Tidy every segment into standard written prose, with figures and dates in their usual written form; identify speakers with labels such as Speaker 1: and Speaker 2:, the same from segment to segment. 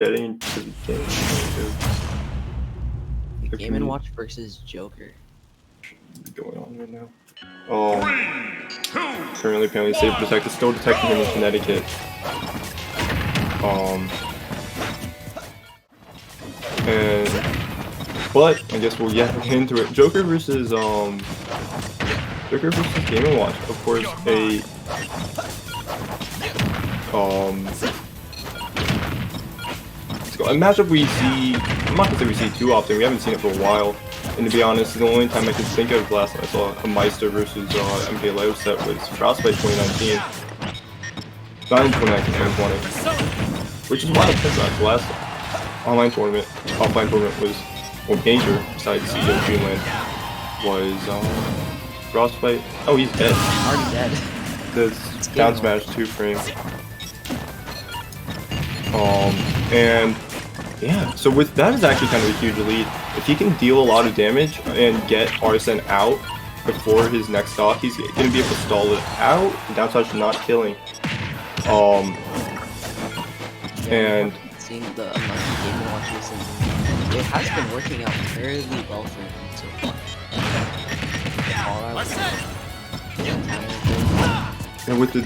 Speaker 1: getting into the game.
Speaker 2: The Game & Watch versus Joker.
Speaker 1: Going on right now. Currently apparently safe detect is still detecting him in Connecticut. But I guess we'll get into it. Joker versus Game & Watch. Of course, a matchup we see. I'm not gonna say we see too often. We haven't seen it for a while. And to be honest, the only time I can think of last time I saw a Meister versus MK Leo set was Frostbite 2019. Not in 2019, 2020. Which is wild because the last offline tournament was, well, major besides CEO Dreamland was Frostbite. Oh, he's dead.
Speaker 2: Already dead.
Speaker 1: The down smash 2 frame. And yeah, so with that is actually kind of a huge lead. If he can deal a lot of damage and get Arsene out before his next stock, he's gonna be able to stall it out. The down smash not killing. And
Speaker 2: seeing the Game & Watch recently, it has been working out fairly well for him so far.
Speaker 1: And with the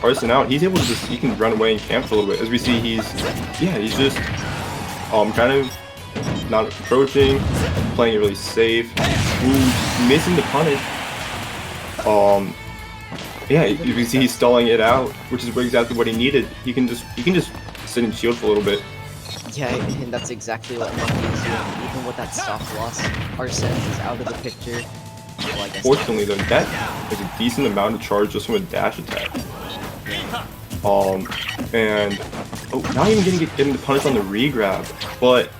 Speaker 1: Arsene out, he's able to he can run away and camp for a little bit. As we see, he's just kind of not approaching, playing it really safe. Ooh, missing the punish. Yeah, you can see he's stalling it out, which is exactly what he needed. He can just sit and shield for a little bit.
Speaker 2: Yeah, and that's exactly what Monkey is doing. Even with that stock loss, Arsene is out of the picture. Well,
Speaker 1: Fortunately though, that is a decent amount of charge just from a dash attack. And not even getting the punish on the re-grab, but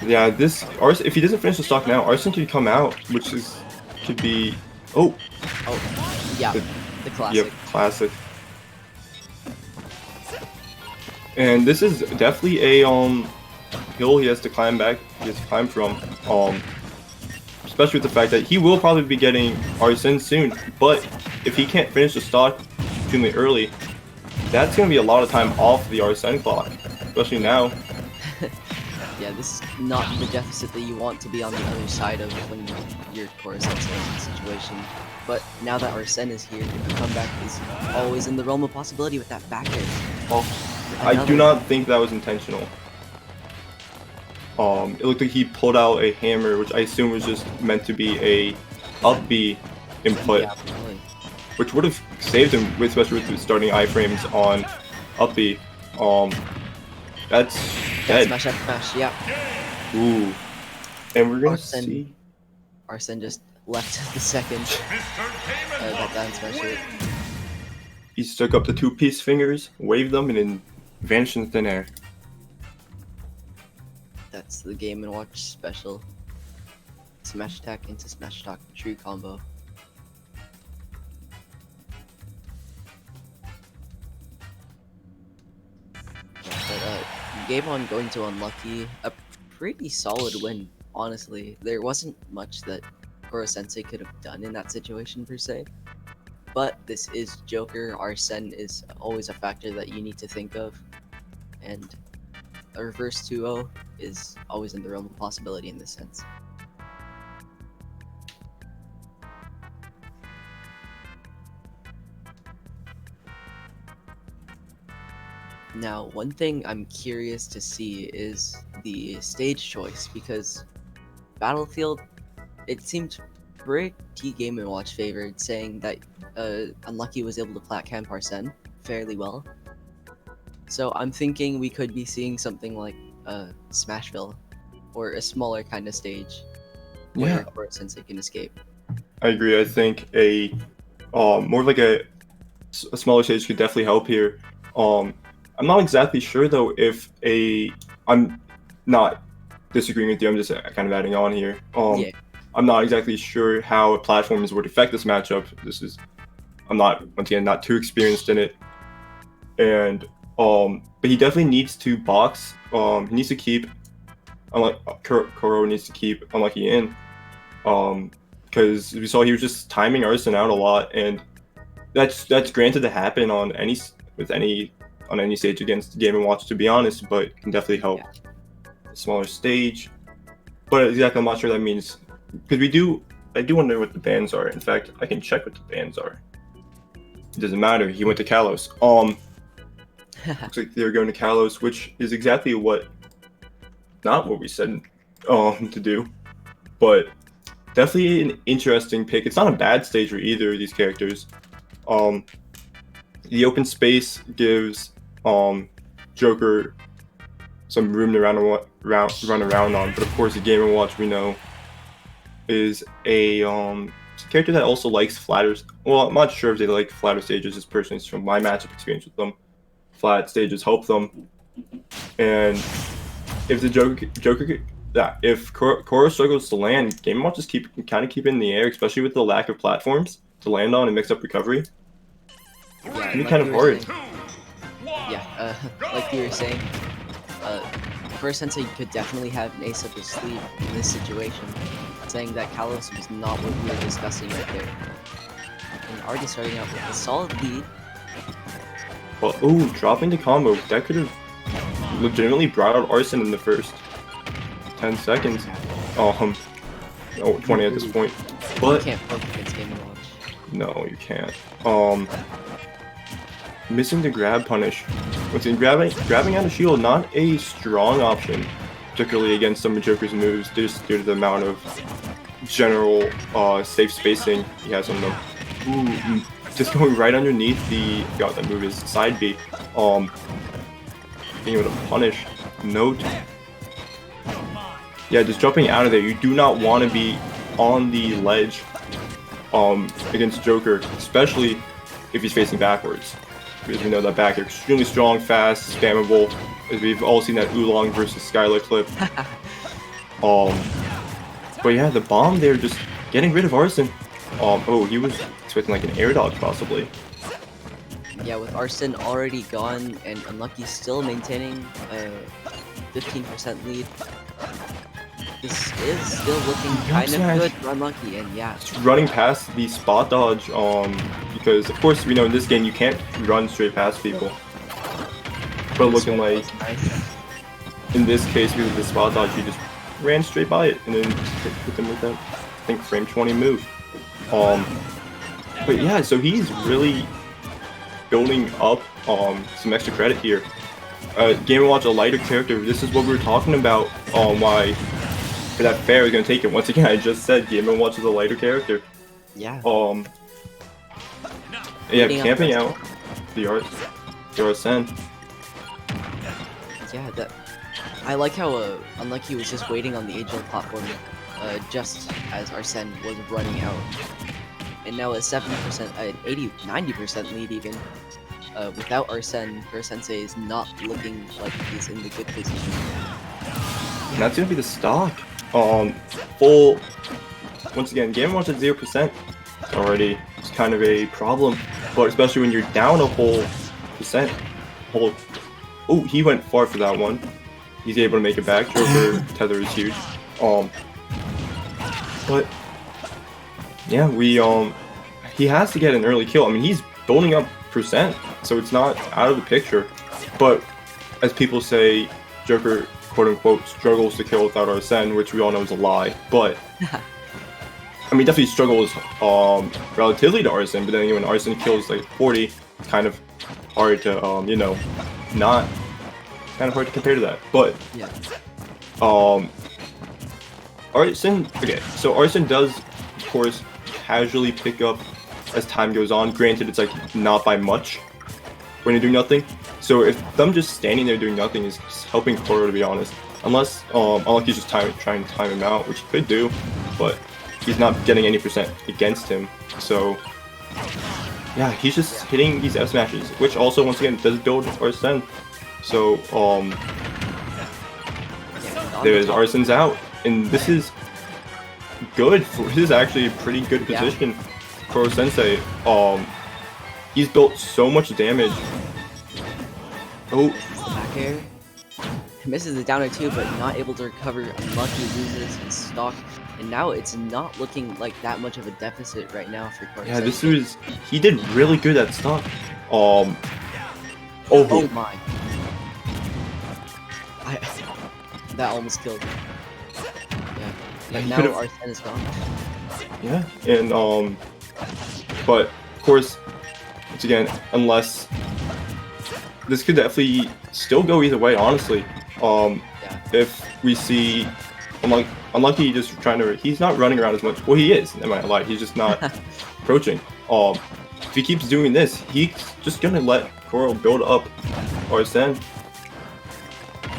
Speaker 1: yeah, if he doesn't finish the stock now, Arsene could come out, which could be
Speaker 2: yeah, the classic.
Speaker 1: Yep, classic. And this is definitely a hill he has to climb from. Especially with the fact that he will probably be getting Arsene soon, but if he can't finish the stock extremely early, that's going to be a lot of time off the Arsene clock, especially now.
Speaker 2: Yeah, this is not the deficit that you want to be on the other side of when you're KoroSensei situation. But now that Arsene is here, the comeback is always in the realm of possibility with that back air.
Speaker 1: I do not think that was intentional. It looked like he pulled out a hammer, which I assume was just meant to be a up B input,
Speaker 2: yeah, really.
Speaker 1: Which would have saved him, especially with the starting iframes on up B. That's dead.
Speaker 2: Smash, yeah.
Speaker 1: Ooh, and we're gonna see
Speaker 2: Arsene just left the second. That down smash it.
Speaker 1: He stuck up the 2-piece fingers, waved them, and then vanished in thin air.
Speaker 2: That's the Game & Watch special. Smash attack into smash attack, true combo. But Game On going to unlucky, a pretty solid win, honestly. There wasn't much that KoroSensei could have done in that situation per se. But this is Joker. Arsene is always a factor that you need to think of. And a reverse 2-0 is always in the realm of possibility in this sense. Now, one thing I'm curious to see is the stage choice, because Battlefield, it seemed pretty Game & Watch favored, saying that Unlucky was able to plat camp Arsene fairly well. So I'm thinking we could be seeing something like Smashville, or a smaller kind of stage where KoroSensei can escape.
Speaker 1: I agree. I think more like a smaller stage could definitely help here. I'm not exactly sure though if I'm not disagreeing with you. I'm just kind of adding on here.
Speaker 2: Yeah.
Speaker 1: I'm not exactly sure how platforms would affect this matchup. I'm not, once again, not too experienced in it. And but he definitely needs to box. He needs to keep, Koro needs to keep Unlucky in. Because we saw he was just timing Arsene out a lot, and that's granted to happen on any on any stage against Game & Watch, to be honest, but can definitely help a smaller stage. But exactly, I'm not sure that means, because I do wonder what the bans are. In fact, I can check what the bans are. It doesn't matter. He went to Kalos. Looks like they're going to Kalos, which is exactly not what we said to do, but definitely an interesting pick. It's not a bad stage for either of these characters. The open space gives Joker some room to run around on, but of course the Game & Watch we know is a character that also likes flatter. Well, I'm not sure if they like flatter stages, just personally from my matchup experience with them. Flat stages help them, and if the if Koro struggles to land, Game & Watch just keep it in the air, especially with the lack of platforms to land on and mix up recovery.
Speaker 2: Yeah,
Speaker 1: It can be kind of hard.
Speaker 2: Like you were saying, KoroSensei could definitely have an ace up his sleeve in this situation, saying that Kalos was not what we were discussing right there. And already starting out with a solid lead.
Speaker 1: But dropping the combo, that could have legitimately brought out Arsene in the first 10 seconds. 20 at this point. But
Speaker 2: you can't poke against Game & Watch.
Speaker 1: No, you can't. Missing the grab punish. Once again, grabbing out a shield, not a strong option, particularly against some of Joker's moves, just due to the amount of general safe spacing he has on them. Ooh, just going right underneath the, God, that move is side B. Being able to punish. Note. Yeah, just jumping out of there. You do not want to be on the ledge against Joker, especially if he's facing backwards. Because we know that back air extremely strong, fast, spammable. As we've all seen that Oolong versus Skylar clip. But yeah, the bomb there, just getting rid of Arsene. He was expecting like an air dodge possibly.
Speaker 2: Yeah, with Arsene already gone and Unlucky still maintaining a 15% lead. This is still looking kind of good for Unlucky, and yeah.
Speaker 1: It's running past the spot dodge, because of course we know in this game you can't run straight past people. But looking like, in this case, because of the spot dodge, you just ran straight by it and then just hit them with that, I think, frame 20 move. But yeah, so he's really building up some extra credit here. Game & Watch, a lighter character. This is what we were talking about, why for that fair is going to take it. Once again, I just said Game & Watch is a lighter character.
Speaker 2: Yeah.
Speaker 1: Yeah, camping out the Arsene.
Speaker 2: Yeah, I like how Unlucky was just waiting on the Angel platform just as Arsene was running out. And now a 70%, 90% lead even. Without Arsene, KoroSensei is not looking like he's in the good position.
Speaker 1: And that's going to be the stock. Full, once again, Game & Watch at 0% already is kind of a problem, but especially when you're down a whole percent. Oh, he went far for that one. He's able to make it back. Joker tether is huge. But yeah, he has to get an early kill. I mean, he's building up percent, so it's not out of the picture. But as people say, Joker, quote-unquote, struggles to kill without Arsene, which we all know is a lie. But I mean, definitely struggles relatively to Arsene, but then when Arsene kills like 40, it's kind of hard to, not kind of hard to compare to that. But
Speaker 2: yeah.
Speaker 1: Arsene, okay, so Arsene does, of course, casually pick up as time goes on. Granted, it's like not by much when you do nothing. So if them just standing there doing nothing is just helping Koro, to be honest. Unless Unlucky's just trying to time him out, which he could do, but he's not getting any percent against him. So yeah, he's just hitting these F smashes, which also once again does build Arsene. So there's Arsene's out, and this is good. This is actually a pretty good position for KoroSensei. He's built so much damage. Oh,
Speaker 2: back air. Misses the downer too, but not able to recover. Unlucky loses his stock, and now it's not looking like that much of a deficit right now for KoroSensei.
Speaker 1: Yeah, he did really good at stock. Oh,
Speaker 2: Oh my. I, that almost killed me. Yeah. But
Speaker 1: he
Speaker 2: now
Speaker 1: could've-
Speaker 2: Arsene is gone.
Speaker 1: yeah, and but of course, once again, unless this could definitely still go either way, honestly.
Speaker 2: Yeah.
Speaker 1: If we see, unlucky, just trying to, he's not running around as much. Well, he is. Am I lie? He's just not approaching. If he keeps doing this, he's just gonna let Koro build up Arsene.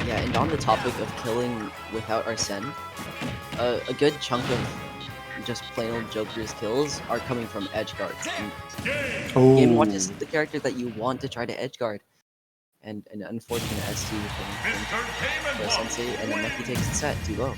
Speaker 2: Yeah, and on the topic of killing without Arsene, a good chunk of just plain old Joker's kills are coming from edge guards. And Game Watch is the character that you want to try to edge guard. And an unfortunate ST from KoroSensei, and then Lucky takes the set 2-0.